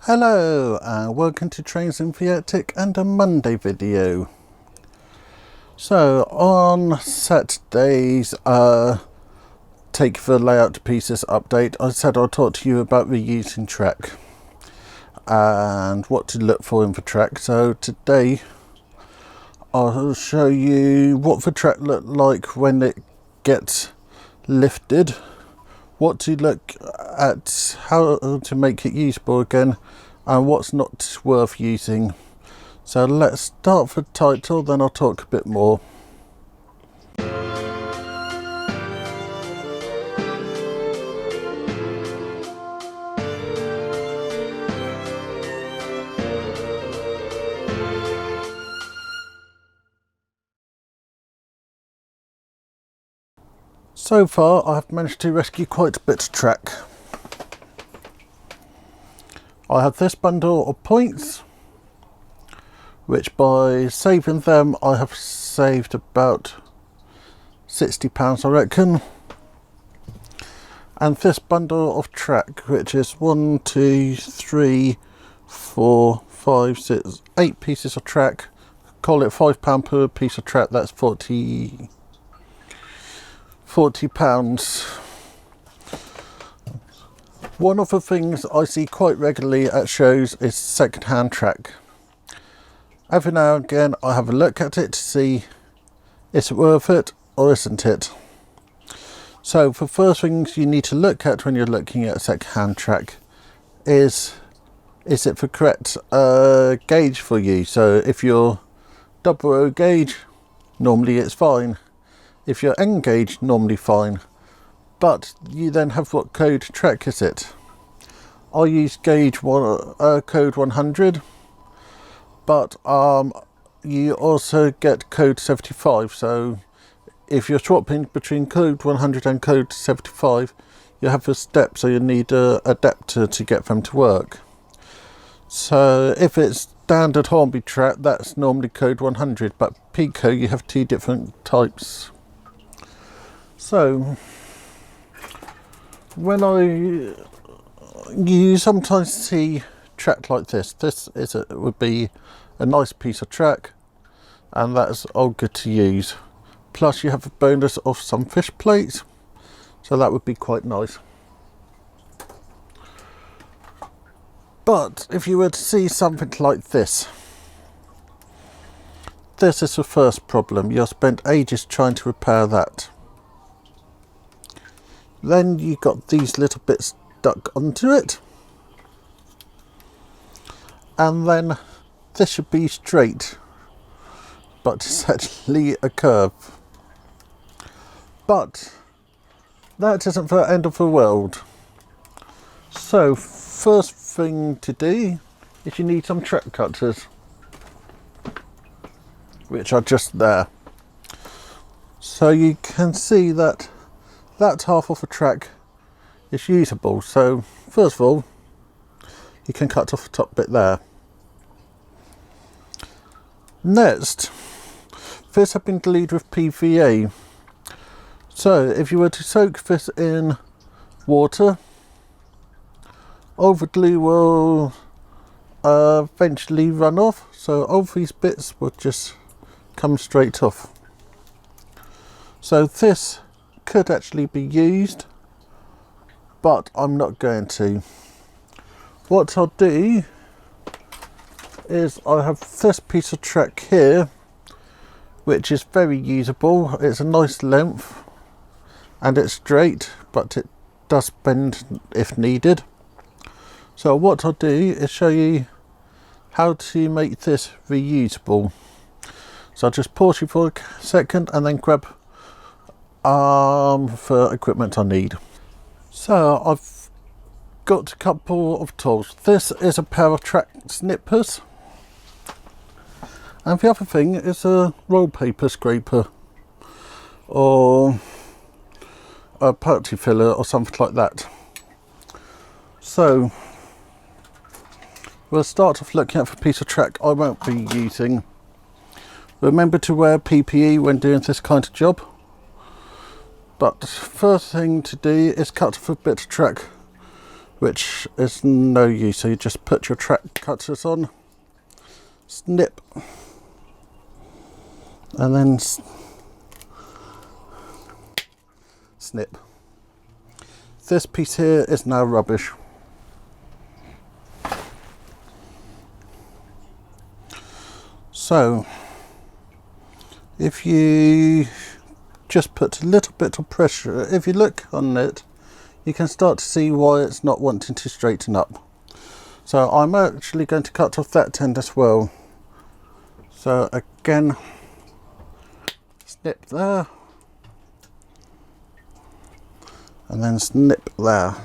Hello and welcome to Trains in Viatic and a Monday video. So on Saturday's Take the Layout to Pieces update, I said I'll talk to you about reusing track and what to look for in the track. So today I'll show you what the track looked like when it gets lifted, what to look at, how to make it usable again, and what's not worth using. So let's start with the title, then I'll talk a bit more. So far I've managed to rescue quite a bit of track. I have this bundle of points, which by saving them I have saved about £60 I reckon. And this bundle of track, which is 1, 2, 3, 4, 5, 6, 8 pieces of track. Call it £5 per piece of track, that's £40. One of the things I see quite regularly at shows is second-hand track. Every now and again I have a look at it to see is it worth it or isn't it. So the first things you need to look at when you're looking at second-hand track is it the correct gauge for you. So if you're double O gauge, normally it's fine. If you're N gauge, normally fine. But you then have what code track is it. I use code 100, but you also get code 75. So if you're swapping between code 100 and code 75, you have a step, so you need an adapter to get them to work. So if it's standard Hornby track, that's normally code 100, but Pico you have two different types. So you sometimes see track like this. This would be a nice piece of track, and that's all good to use. Plus you have a bonus of some fish plates, so that would be quite nice. But if you were to see something like this, this is the first problem. You'll spend ages trying to repair that. Then you got these little bits stuck onto it, and then this should be straight, but it's actually a curve. But that isn't the end of the world. So first thing to do is you need some track cutters, which are just there. So you can see that half of the track is usable. So first of all, you can cut off the top bit there. Next, this has been glued with PVA. So if you were to soak this in water, all the glue will eventually run off, so all these bits will just come straight off. So this could actually be used, but I'm not going to. What I'll do is I have this piece of track here, which is very usable. It's a nice length and it's straight, but it does bend if needed. So what I'll do is show you how to make this reusable. So I'll just pause you for a second and then grab for equipment I need. So I've got a couple of tools. This is a pair of track snippers, and the other thing is a roll paper scraper or a putty filler or something like that. So we'll start off looking at the piece of track I won't be using. Remember to wear PPE when doing this kind of job. But first thing to do is cut off a bit of track which is no use. So you just put your track cutters on, snip, and then snip. This piece here is now rubbish. So if you just put a little bit of pressure, if you look on it, you can start to see why it's not wanting to straighten up. So I'm actually going to cut off that end as well. So again, snip there, and then snip there.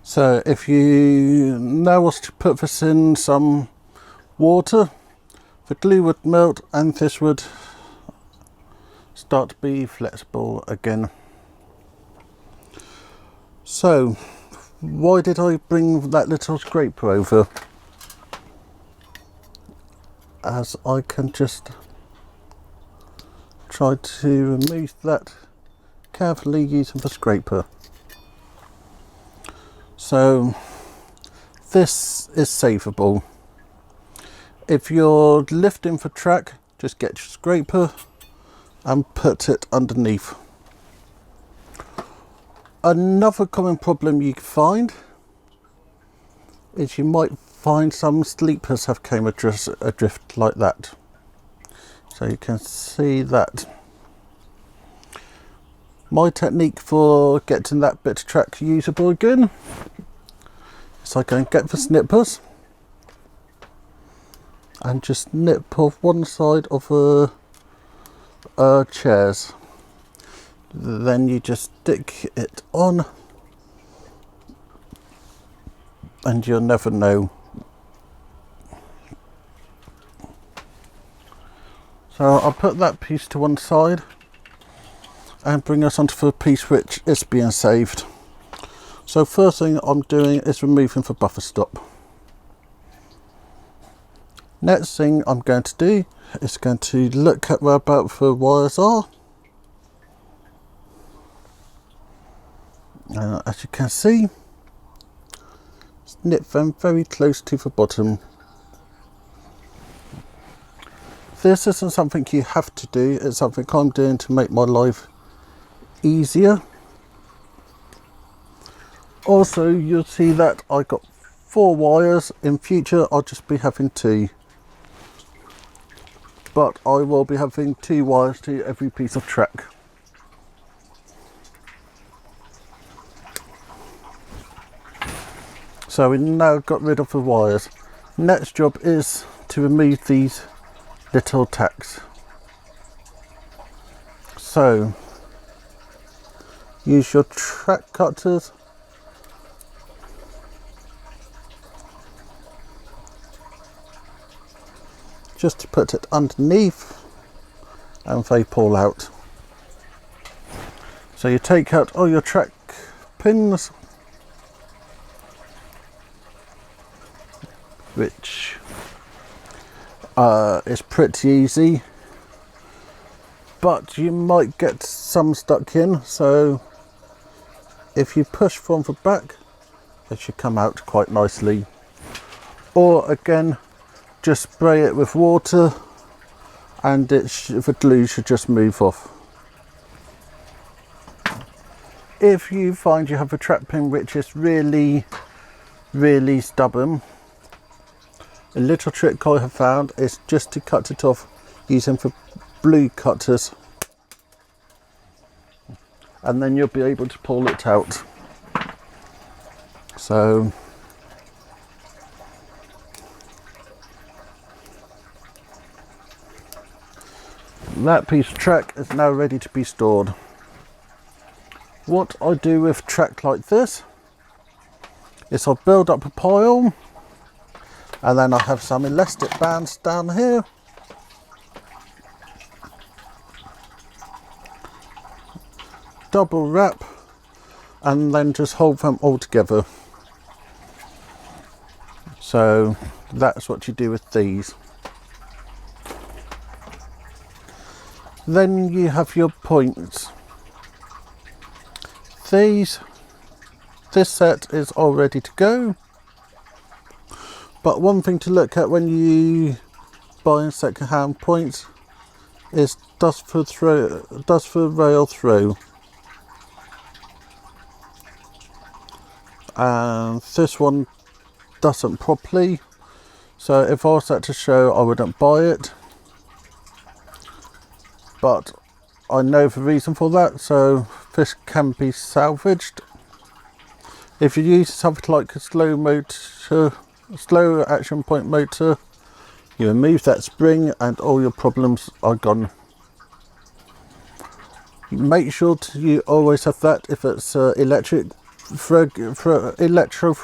So if you now was to put this in some water, the glue would melt and this would start to be flexible again. So why did I bring that little scraper over? As I can just try to remove that carefully using the scraper. So this is savable. If you're lifting the track, just get your scraper and put it underneath. Another common problem you can find is you might find some sleepers have came adrift like that. So you can see that. My technique for getting that bit of track usable again is I go and get the snippers and just snip off one side of the chairs. Then you just stick it on and you'll never know. So I'll put that piece to one side and bring us onto the piece which is being saved. So first thing I'm doing is removing the buffer stop. Next thing I'm going to do is going to look at where about the wires are. As you can see, snip them very close to the bottom. This isn't something you have to do, it's something I'm doing to make my life easier. Also, you'll see that I got 4 wires. In future I'll just be having 2, but I will be having 2 wires to every piece of track. So we now got rid of the wires. Next job is to remove these little tacks. So use your track cutters just to put it underneath and they pull out. So you take out all your track pins, which is pretty easy, but you might get some stuck in, so if you push from the back it should come out quite nicely. Or again, just spray it with water and the glue should just move off. If you find you have a track pin which is really stubborn, a little trick I have found is just to cut it off using the blue cutters, and then you'll be able to pull it out. So that piece of track is now ready to be stored. What I do with track like this is I build up a pile, and then I have some elastic bands down here. Double wrap and then just hold them all together. So That's what you do with these. Then you have your points. This set is all ready to go. But one thing to look at when you buy second-hand points is dust for rail through. And this one doesn't properly, so if I was set to show, I wouldn't buy it. But I know the reason for that, so this can be salvaged. If you use something like a slow action point motor, you remove that spring and all your problems are gone. Make sure you always have that if it's electric for electro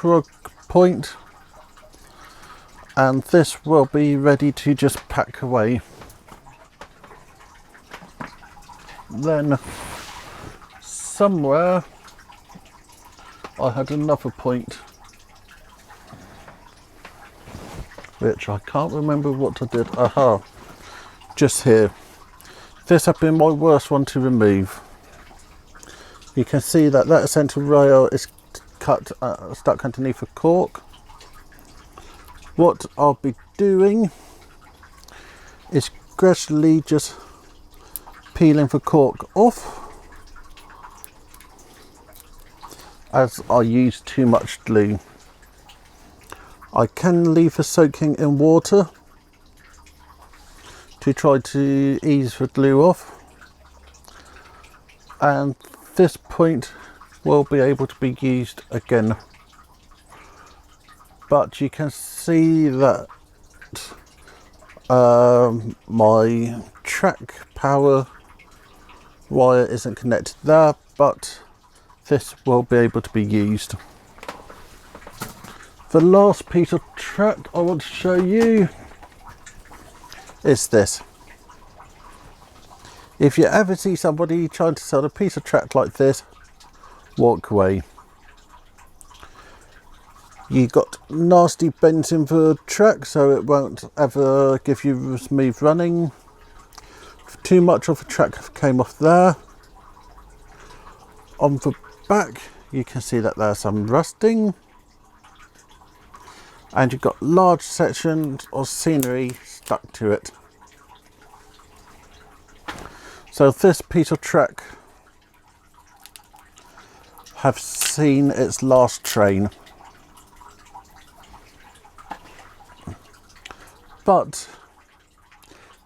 point, and this will be ready to just pack away. Then somewhere I had another point which I can't remember what I did. Aha, just here. This has been my worst one to remove. You can see that centre rail is cut, stuck underneath a cork. What I'll be doing is gradually just peeling the cork off, as I use too much glue. I can leave it soaking in water to try to ease the glue off, and this point will be able to be used again. But you can see that my track power wire isn't connected there, but this will be able to be used. The last piece of track I want to show you is this. If you ever see somebody trying to sell a piece of track like this, walk away. You got nasty bends in the track, so it won't ever give you smooth running. Too much of the track came off there. On the back you can see that there's some rusting, and you've got large sections of scenery stuck to it. So this piece of track have seen its last train. But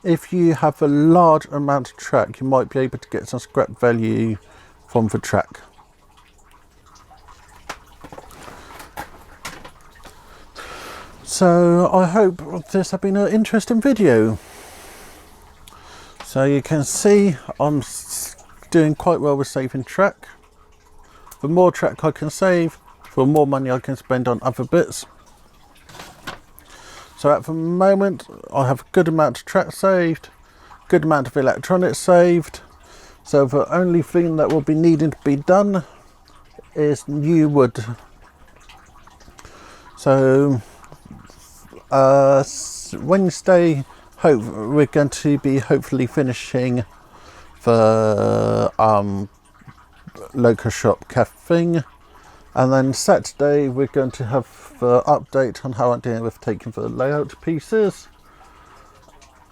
if you have a large amount of track, you might be able to get some scrap value from the track. So I hope this has been an interesting video. So you can see I'm doing quite well with saving track. The more track I can save, the more money I can spend on other bits. So at the moment I have a good amount of track saved, good amount of electronics saved. So the only thing that will be needing to be done is new wood. So Wednesday, we're going to be hopefully finishing the local shop cafe thing, and then Saturday we're going to have the update on how I'm dealing with taking the layout pieces,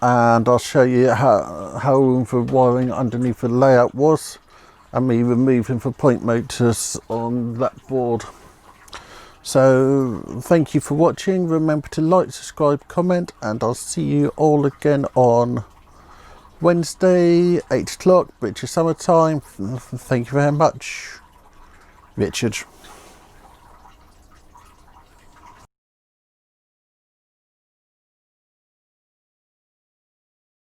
and I'll show you how the wiring underneath the layout was, and me removing the point motors on that board. So thank you for watching. Remember to like, subscribe, comment, and I'll see you all again on Wednesday 8 o'clock, which is summertime. Thank you very much, Richard.